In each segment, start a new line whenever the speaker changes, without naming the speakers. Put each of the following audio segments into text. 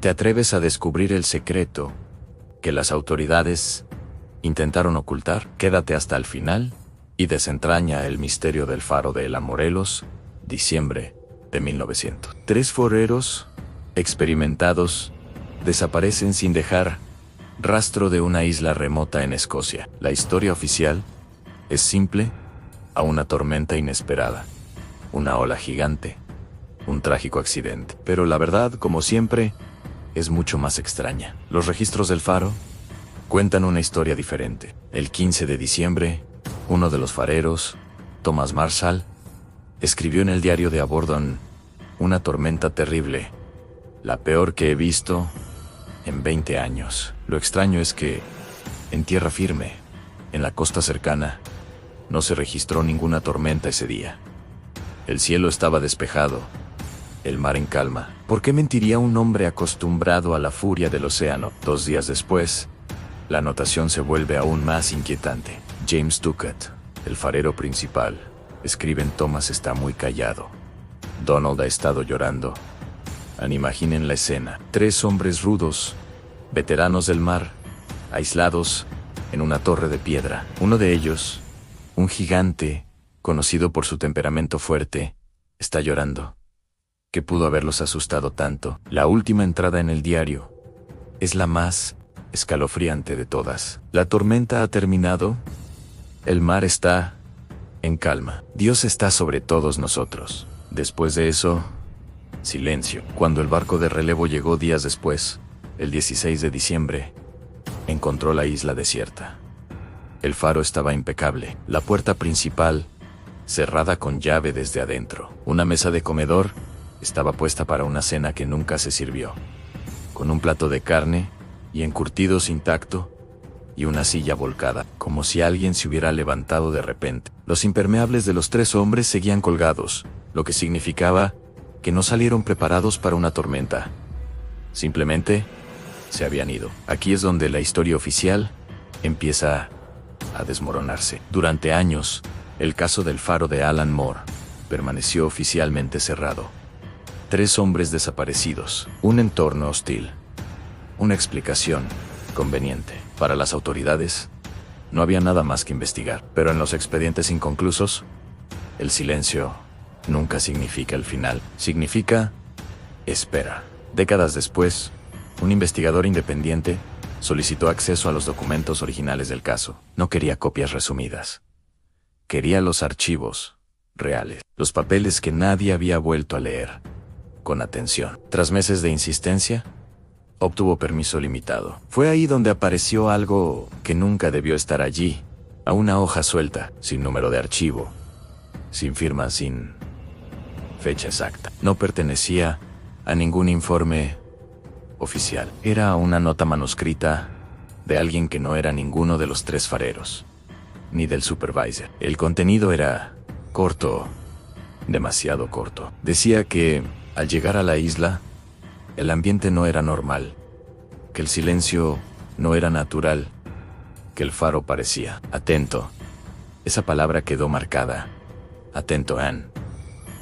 Te atreves a descubrir el secreto que las autoridades intentaron ocultar. Quédate hasta el final y desentraña el misterio del faro de Ela Morelos, diciembre de 1900. 3 foreros experimentados desaparecen sin dejar rastro de una isla remota en Escocia. La historia oficial es simple: a una tormenta inesperada, una ola gigante, un trágico accidente. Pero la verdad, como siempre, es mucho más extraña. Los registros del faro cuentan una historia diferente. El 15 de diciembre, uno de los fareros, Thomas Marshall, escribió en el diario de a bordo: una tormenta terrible, la peor que he visto en 20 años. Lo extraño es que, en tierra firme, en la costa cercana, no se registró ninguna tormenta ese día. El cielo estaba despejado, el mar en calma. ¿Por qué mentiría un hombre acostumbrado a la furia del océano? 2 días después, la anotación se vuelve aún más inquietante. James Ducat, el farero principal, escribe: Thomas está muy callado. Donald ha estado llorando. Imaginen la escena: 3 hombres rudos, veteranos del mar, aislados en una torre de piedra. Uno de ellos, un gigante, conocido por su temperamento fuerte, está llorando. ¿Qué pudo haberlos asustado tanto? La última entrada en el diario es la más escalofriante de todas. La tormenta ha terminado. El mar está en calma. Dios está sobre todos nosotros. Después de eso, silencio. Cuando el barco de relevo llegó días después, el 16 de diciembre, encontró la isla desierta. El faro estaba impecable, la puerta principal cerrada con llave desde adentro. Una mesa de comedor estaba puesta para una cena que nunca se sirvió, con un plato de carne y encurtidos intacto y una silla volcada, como si alguien se hubiera levantado de repente. Los impermeables de los 3 hombres seguían colgados, lo que significaba que no salieron preparados para una tormenta. Simplemente se habían ido. Aquí es donde la historia oficial empieza a desmoronarse. Durante años, el caso del faro de Alan Moore permaneció oficialmente cerrado. 3 hombres desaparecidos, un entorno hostil, una explicación conveniente. Para las autoridades, no había nada más que investigar. Pero en los expedientes inconclusos, el silencio nunca significa el final. Significa espera. Décadas después, un investigador independiente solicitó acceso a los documentos originales del caso. No quería copias resumidas. Quería los archivos reales, los papeles que nadie había vuelto a leer con atención. Tras meses de insistencia, obtuvo permiso limitado. Fue ahí donde apareció algo que nunca debió estar allí: a una hoja suelta, sin número de archivo, sin firma, sin fecha exacta. No pertenecía a ningún informe oficial. Era una nota manuscrita de alguien que no era ninguno de los 3 fareros, ni del supervisor. El contenido era corto, demasiado corto. Decía que, al llegar a la isla, el ambiente no era normal, que el silencio no era natural, que el faro parecía atento. Esa palabra quedó marcada. Atento, Anne.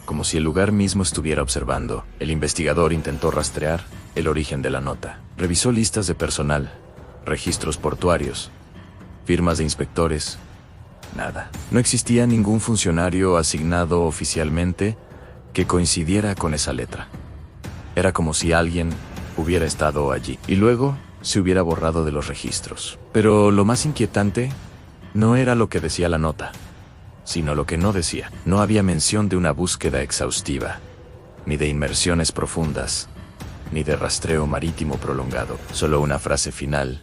Como si el lugar mismo estuviera observando. El investigador intentó rastrear el origen de la nota. Revisó listas de personal, registros portuarios, firmas de inspectores. Nada. No existía ningún funcionario asignado oficialmente que coincidiera con esa letra. Era como si alguien hubiera estado allí y luego se hubiera borrado de los registros. Pero lo más inquietante no era lo que decía la nota, sino lo que no decía. No había mención de una búsqueda exhaustiva, ni de inmersiones profundas, ni de rastreo marítimo prolongado. Solo una frase final: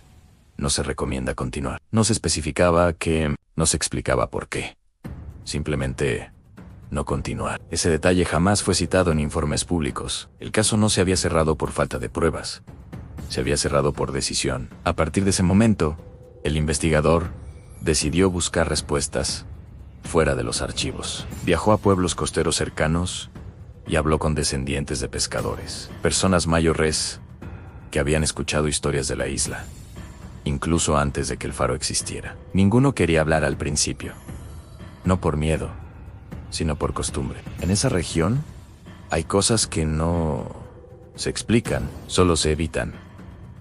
no se recomienda continuar. No se especificaba qué, no se explicaba por qué. Simplemente no continuar. Ese detalle jamás fue citado en informes públicos. El caso no se había cerrado por falta de pruebas. Se había cerrado por decisión. A partir de ese momento, el investigador decidió buscar respuestas fuera de los archivos. Viajó a pueblos costeros cercanos y habló con descendientes de pescadores, personas mayores que habían escuchado historias de la isla, incluso antes de que el faro existiera. Ninguno quería hablar al principio, no por miedo, sino por costumbre. En esa región hay cosas que no se explican, solo se evitan.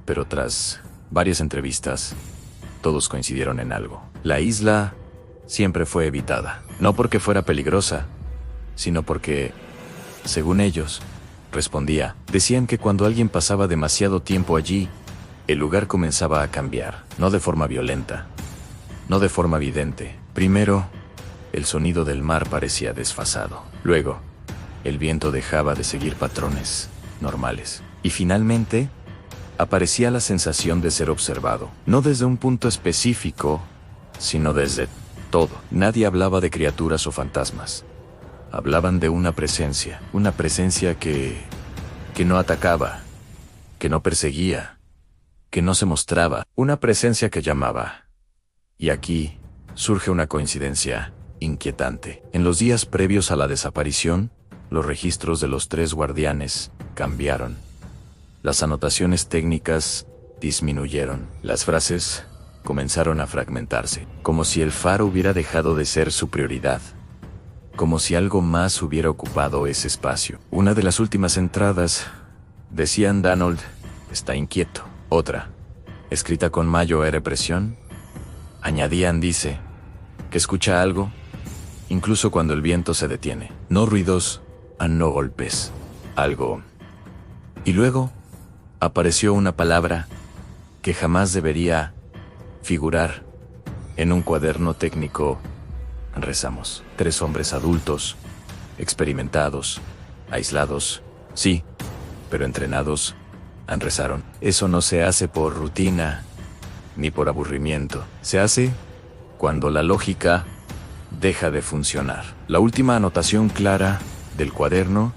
Pero tras varias entrevistas, todos coincidieron en algo. La isla siempre fue evitada. No porque fuera peligrosa, sino porque, según ellos, decían que cuando alguien pasaba demasiado tiempo allí, el lugar comenzaba a cambiar. No de forma violenta, no de forma evidente. Primero, el sonido del mar parecía desfasado. Luego, el viento dejaba de seguir patrones normales. Y finalmente, aparecía la sensación de ser observado. No desde un punto específico, sino desde todo. Nadie hablaba de criaturas o fantasmas. Hablaban de una presencia que no atacaba, que no perseguía, que no se mostraba, una presencia que llamaba. Y aquí surge una coincidencia inquietante. En los días previos a la desaparición, los registros de los 3 guardianes cambiaron. Las anotaciones técnicas disminuyeron. Las frases comenzaron a fragmentarse, como si el faro hubiera dejado de ser su prioridad, como si algo más hubiera ocupado ese espacio. Una de las últimas entradas, decían Donald, está inquieto. Otra, escrita con mayor presión, añadían dice, que escucha algo, incluso cuando el viento se detiene. No ruidos, no golpes, algo. Y luego, apareció una palabra que jamás debería figurar en un cuaderno técnico. Rezamos. 3 hombres adultos, experimentados, aislados, sí, pero entrenados, rezaron. Eso no se hace por rutina, ni por aburrimiento. Se hace cuando la lógica deja de funcionar. La última anotación clara del cuaderno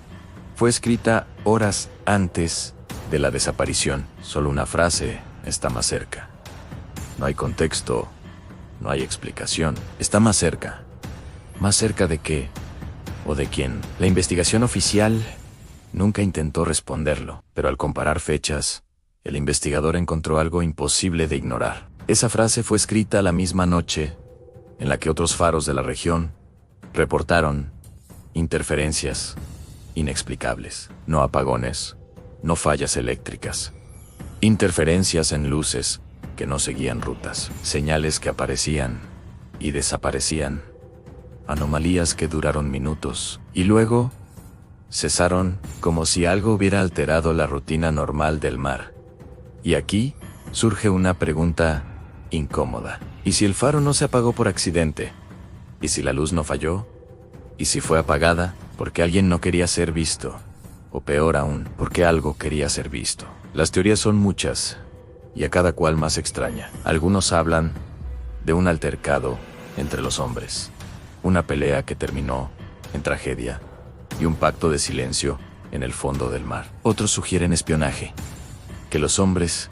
fue escrita horas antes de la desaparición. Solo una frase, está más cerca. No hay contexto, no hay explicación. Está más cerca. ¿Más cerca de qué? ¿O de quién? La investigación oficial nunca intentó responderlo, pero al comparar fechas, el investigador encontró algo imposible de ignorar. Esa frase fue escrita la misma noche en la que otros faros de la región reportaron interferencias inexplicables. No apagones, no fallas eléctricas. Interferencias en luces que no seguían rutas. Señales que aparecían y desaparecían. Anomalías que duraron minutos y luego cesaron, como si algo hubiera alterado la rutina normal del mar. Y aquí surge una pregunta incómoda. ¿Y si el faro no se apagó por accidente? ¿Y si la luz no falló? ¿Y si fue apagada porque alguien no quería ser visto? O peor aún, porque algo quería ser visto. Las teorías son muchas, y a cada cual más extraña. Algunos hablan de un altercado entre los hombres, una pelea que terminó en tragedia, y un pacto de silencio en el fondo del mar. Otros sugieren espionaje, que los hombres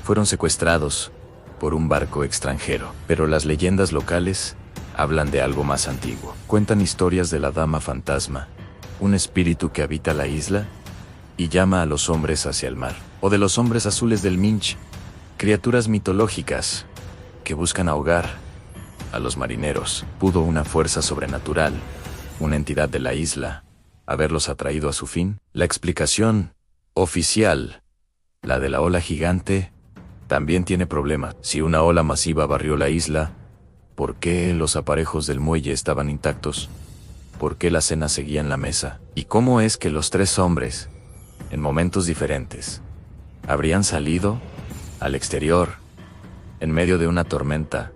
fueron secuestrados por un barco extranjero. Pero las leyendas locales hablan de algo más antiguo. Cuentan historias de la Dama Fantasma, un espíritu que habita la isla y llama a los hombres hacia el mar. O de los hombres azules del Minch, criaturas mitológicas que buscan ahogar a los marineros. ¿Pudo una fuerza sobrenatural, una entidad de la isla, haberlos atraído a su fin? La explicación oficial, la de la ola gigante, también tiene problemas. Si una ola masiva barrió la isla, ¿por qué los aparejos del muelle estaban intactos? ¿Por qué la cena seguía en la mesa? ¿Y cómo es que los 3 hombres, en momentos diferentes, habrían salido al exterior, en medio de una tormenta,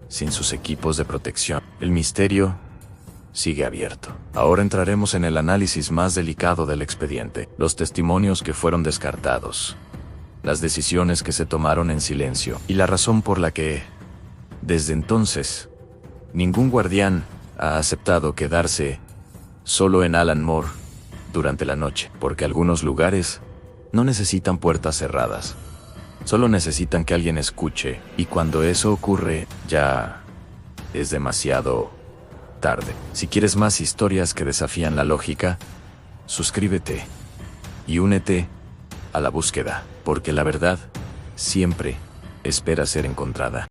sin sus equipos de protección? El misterio sigue abierto. Ahora entraremos en el análisis más delicado del expediente. Los testimonios que fueron descartados, las decisiones que se tomaron en silencio, y la razón por la que, desde entonces, ningún guardián ha aceptado quedarse solo en Alan Moore durante la noche. Porque algunos lugares no necesitan puertas cerradas. Solo necesitan que alguien escuche, y cuando eso ocurre, ya es demasiado tarde. Si quieres más historias que desafían la lógica, suscríbete y únete a la búsqueda, porque la verdad siempre espera ser encontrada.